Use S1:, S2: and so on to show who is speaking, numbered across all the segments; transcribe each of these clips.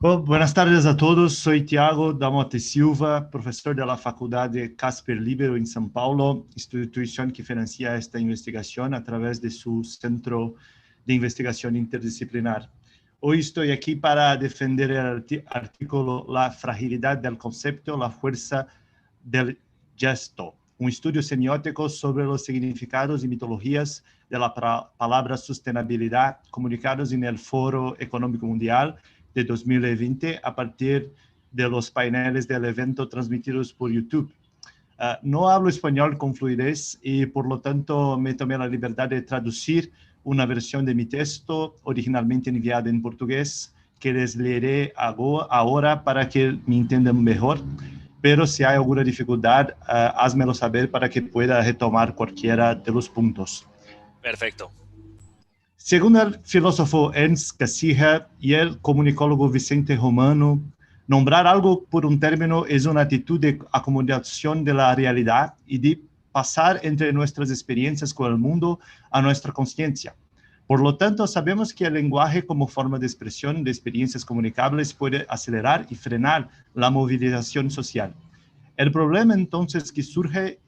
S1: Buenas tardes a todos. Soy Tiago da Mota Silva, profesor de la Facultad de Casper Libero en São Paulo, institución que financia esta investigación a través de su Centro de Investigación Interdisciplinar. Hoy estoy aquí para defender el artículo La fragilidad del concepto, la fuerza del gesto, un estudio semiótico sobre los significados y mitologías de la palabra sostenibilidad comunicados en el Foro Económico Mundial de 2020 a partir de los paineles del evento transmitidos por YouTube. No hablo español con fluidez y por lo tanto me tomé la libertad de traducir una versión de mi texto originalmente enviada en portugués que les leeré ahora para que me entiendan mejor. Pero si hay alguna dificultad, házmelo saber para que pueda retomar cualquiera de los puntos.
S2: Perfecto.
S1: Según el filósofo Ernst Cassirer y el comunicólogo Vicente Romano, nombrar algo por un término es una actitud de acomodación de la realidad y de pasar entre nuestras experiencias con el mundo a nuestra conciencia. Por lo tanto, sabemos que el lenguaje como forma de expresión de experiencias comunicables puede acelerar y frenar la movilización social. El problema entonces que surge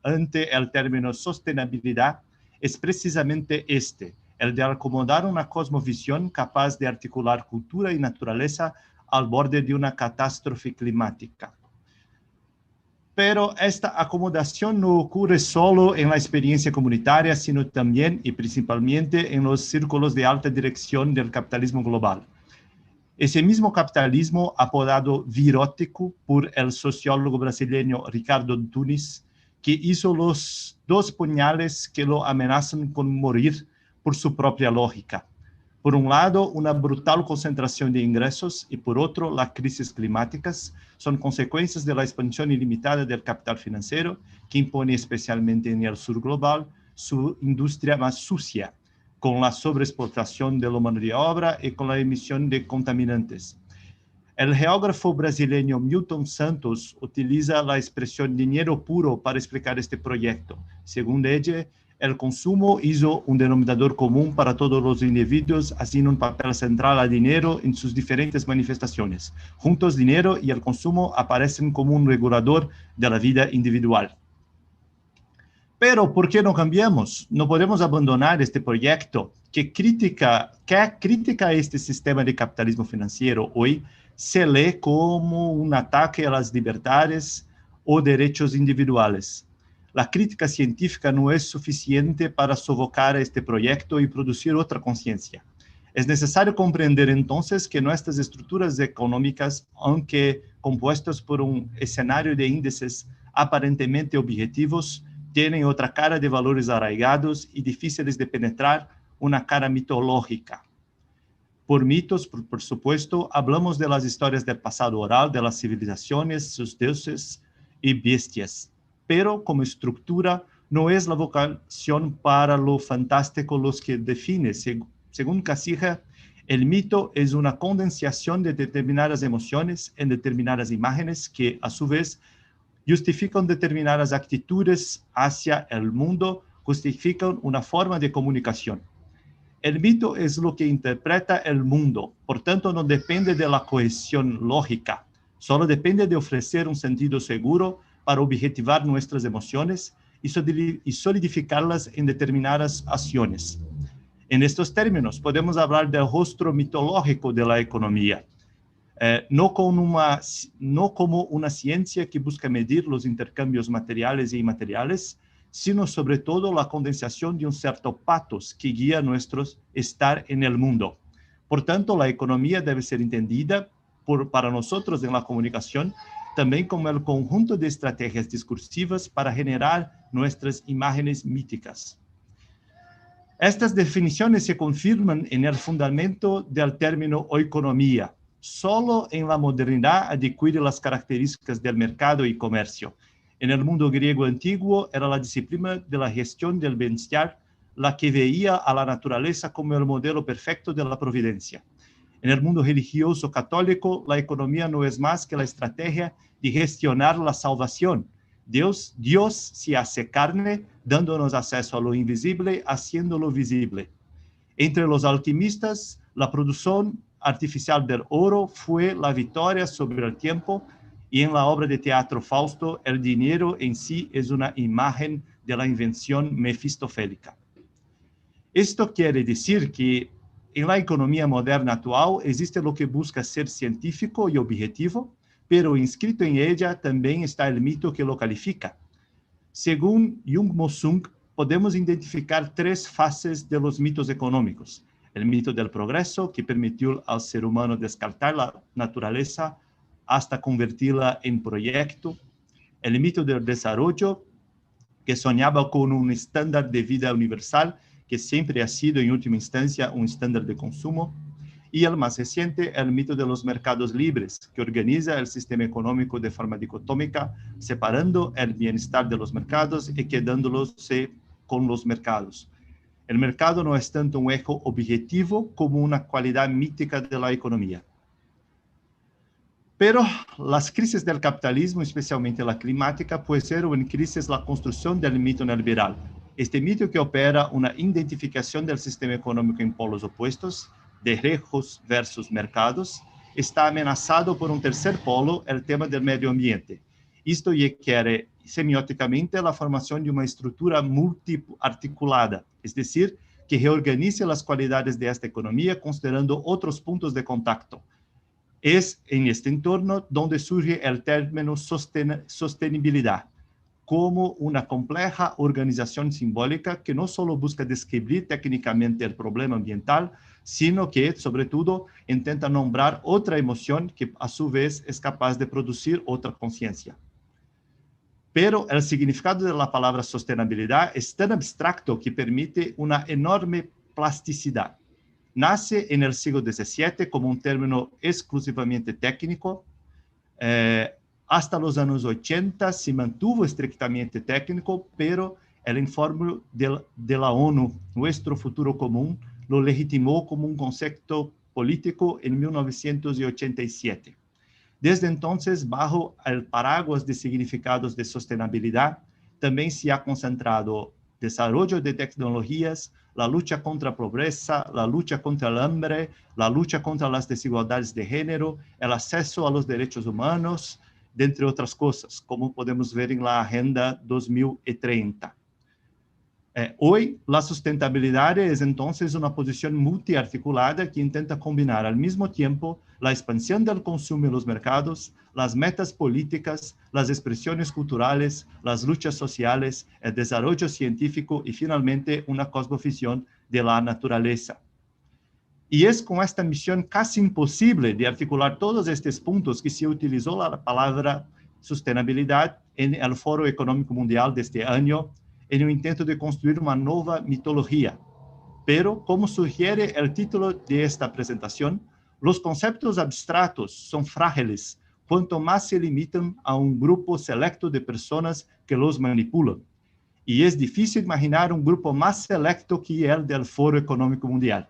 S1: ante el término sostenibilidad es precisamente este, el de acomodar una cosmovisión capaz de articular cultura y naturaleza al borde de una catástrofe climática. Pero esta acomodación no ocurre solo en la experiencia comunitaria, sino también y principalmente en los círculos de alta dirección del capitalismo global. Ese mismo capitalismo, apodado virótico por el sociólogo brasileño Ricardo Tunis, que hizo los dos puñales que lo amenazan con morir por su propia lógica. Por un lado, una brutal concentración de ingresos y por otro, las crisis climáticas son consecuencias de la expansión ilimitada del capital financiero que impone especialmente en el sur global su industria más sucia, con la sobreexplotación de la mano de obra y con la emisión de contaminantes. El geógrafo brasileño Milton Santos utiliza la expresión dinero puro para explicar este proyecto. Según ella, el consumo hizo un denominador común para todos los individuos, haciendo un papel central al dinero en sus diferentes manifestaciones. Juntos, dinero y el consumo aparecen como un regulador de la vida individual. Pero, ¿por qué no cambiamos? No podemos abandonar este proyecto que critica este sistema de capitalismo financiero hoy se lee como un ataque a las libertades o derechos individuales. La crítica científica no es suficiente para sofocar este proyecto y producir otra conciencia. Es necesario comprender entonces que nuestras estructuras económicas, aunque compuestas por un escenario de índices aparentemente objetivos, tienen otra cara de valores arraigados y difíciles de penetrar, una cara mitológica. Por mitos, por supuesto, hablamos de las historias del pasado oral, de las civilizaciones, sus dioses y bestias. Pero como estructura, no es la vocación para lo fantástico los que define. Según Cassirer, el mito es una condensación de determinadas emociones en determinadas imágenes que, a su vez, justifican determinadas actitudes hacia el mundo, justifican una forma de comunicación. El mito es lo que interpreta el mundo, por tanto no depende de la cohesión lógica, solo depende de ofrecer un sentido seguro para objetivar nuestras emociones y solidificarlas en determinadas acciones. En estos términos podemos hablar del rostro mitológico de la economía, no como una ciencia que busca medir los intercambios materiales e inmateriales, sino sobre todo la condensación de un cierto patos que guía nuestro estar en el mundo. Por tanto, la economía debe ser entendida para nosotros en la comunicación también como el conjunto de estrategias discursivas para generar nuestras imágenes míticas. Estas definiciones se confirman en el fundamento del término oikonomía. Solo en la modernidad adquiere las características del mercado y comercio. En el mundo griego antiguo era la disciplina de la gestión del bienestar la que veía a la naturaleza como el modelo perfecto de la providencia. En el mundo religioso católico, la economía no es más que la estrategia de gestionar la salvación. Dios se hace carne, dándonos acceso a lo invisible, haciéndolo visible. Entre los alquimistas, la producción artificial del oro fue la victoria sobre el tiempo, y en la obra de teatro Fausto, el dinero en sí es una imagen de la invención mefistofélica. Esto quiere decir que en la economía moderna actual existe lo que busca ser científico y objetivo, pero inscrito en ella también está el mito que lo califica. Según Jung-Mo Sung, podemos identificar tres fases de los mitos económicos. El mito del progreso, que permitió al ser humano descartar la naturaleza hasta convertirla en proyecto. El mito del desarrollo, que soñaba con un estándar de vida universal, que siempre ha sido en última instancia un estándar de consumo. Y el más reciente, el mito de los mercados libres, que organiza el sistema económico de forma dicotómica, separando el bienestar de los mercados y quedándolos con los mercados. El mercado no es tanto un eje objetivo como una cualidad mítica de la economía. Pero las crisis del capitalismo, especialmente la climática, pusieron en crisis la construcción del mito neoliberal. Este mito que opera una identificación del sistema económico en polos opuestos, de ricos versus mercados, está amenazado por un tercer polo, el tema del medio ambiente. Esto requiere semióticamente la formación de una estructura multiarticulada, es decir, que reorganice las cualidades de esta economía considerando otros puntos de contacto. Es en este entorno donde surge el término sostenibilidad, como una compleja organización simbólica que no solo busca describir técnicamente el problema ambiental, sino que, sobre todo, intenta nombrar otra emoción que a su vez es capaz de producir otra conciencia. Pero el significado de la palabra sostenibilidad es tan abstracto que permite una enorme plasticidad. Nace en el siglo XVII como un término exclusivamente técnico. Hasta los años 80 se mantuvo estrictamente técnico, pero el informe de la ONU, Nuestro Futuro Común, lo legitimó como un concepto político en 1987. Desde entonces, bajo el paraguas de significados de sostenibilidad, también se ha concentrado desarrollo de tecnologías, la lucha contra la pobreza, la lucha contra el hambre, la lucha contra las desigualdades de género, el acceso a los derechos humanos, entre otras cosas, como podemos ver en la Agenda 2030. Hoy, la sustentabilidad es entonces una posición multiarticulada que intenta combinar al mismo tiempo la expansión del consumo en los mercados, las metas políticas, las expresiones culturales, las luchas sociales, el desarrollo científico y finalmente una cosmovisión de la naturaleza. Y es con esta misión casi imposible de articular todos estos puntos que se utilizó la palabra sostenibilidad en el Foro Económico Mundial de este año, en un intento de construir una nueva mitología. Pero, como sugiere el título de esta presentación, los conceptos abstractos son frágiles cuanto más se limitan a un grupo selecto de personas que los manipulan. Y es difícil imaginar un grupo más selecto que el del Foro Económico Mundial.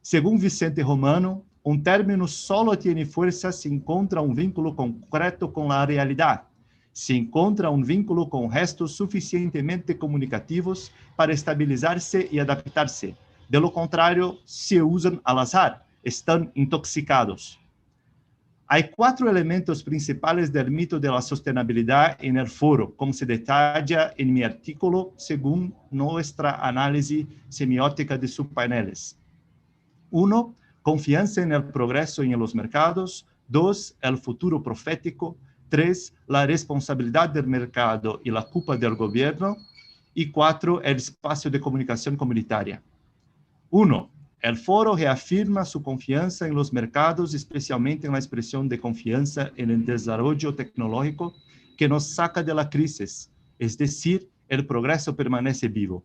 S1: Según Vicente Romano, un término solo tiene fuerza si encuentra un vínculo concreto con la realidad, se encontra un vínculo con gestos suficientemente comunicativos para estabilizarse y adaptarse. De lo contrario, se usan al azar, están intoxicados. Hay 4 elementos principales del mito de la sostenibilidad en el foro, como se detalla en mi artículo según nuestra análisis semiótica de subpaneles. 1, confianza en el progreso y en los mercados. 2, el futuro profético. 3, la responsabilidad del mercado y la culpa del gobierno. Y 4, el espacio de comunicación comunitaria. 1. El foro reafirma su confianza en los mercados, especialmente en la expresión de confianza en el desarrollo tecnológico que nos saca de la crisis, es decir, el progreso permanece vivo.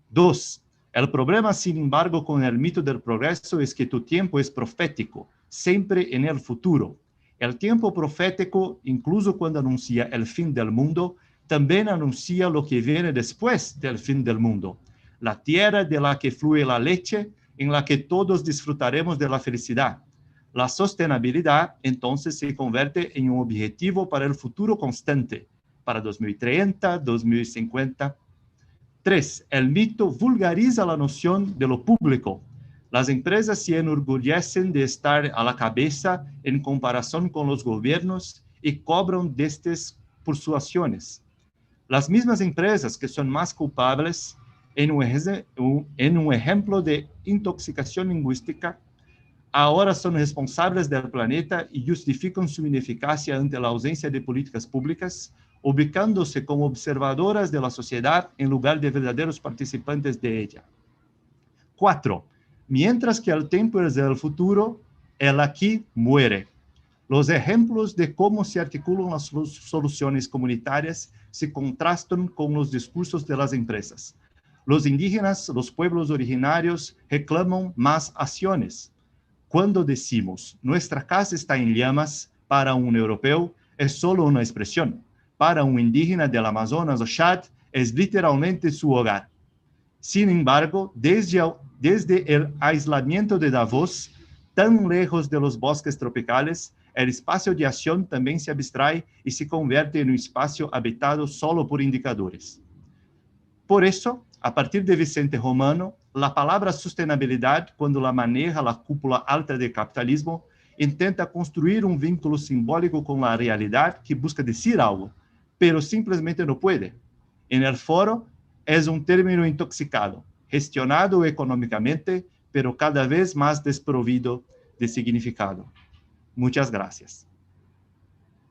S1: 2. El problema, sin embargo, con el mito del progreso es que tu tiempo es profético, siempre en el futuro. El tiempo profético, incluso cuando anuncia el fin del mundo, también anuncia lo que viene después del fin del mundo. La tierra de la que fluye la leche, en la que todos disfrutaremos de la felicidad. La sostenibilidad, entonces, se convierte en un objetivo para el futuro constante, para 2030, 2050. 3. El mito vulgariza la noción de lo público. Las empresas se enorgullecen de estar a la cabeza en comparación con los gobiernos y cobran de estas por sus acciones. Las mismas empresas que son más culpables en un ejemplo de intoxicación lingüística, ahora son responsables del planeta y justifican su ineficacia ante la ausencia de políticas públicas, ubicándose como observadoras de la sociedad en lugar de verdaderos participantes de ella. 4. Mientras que el tiempo es el futuro, el aquí muere. Los ejemplos de cómo se articulan las soluciones comunitarias se contrastan con los discursos de las empresas. Los indígenas, los pueblos originarios, reclaman más acciones. Cuando decimos, nuestra casa está en llamas, para un europeo es solo una expresión. Para un indígena del Amazonas o Chad, es literalmente su hogar. Sin embargo, desde el aislamiento de Davos, tan lejos de los bosques tropicales, el espacio de acción también se abstrae y se convierte en un espacio habitado solo por indicadores. Por eso, a partir de Vicente Romano, la palabra sustentabilidad, cuando la maneja la cúpula alta del capitalismo, intenta construir un vínculo simbólico con la realidad que busca decir algo, pero simplemente no puede. En el foro, es un término intoxicado, gestionado económicamente, pero cada vez más desprovido de significado. Muchas gracias.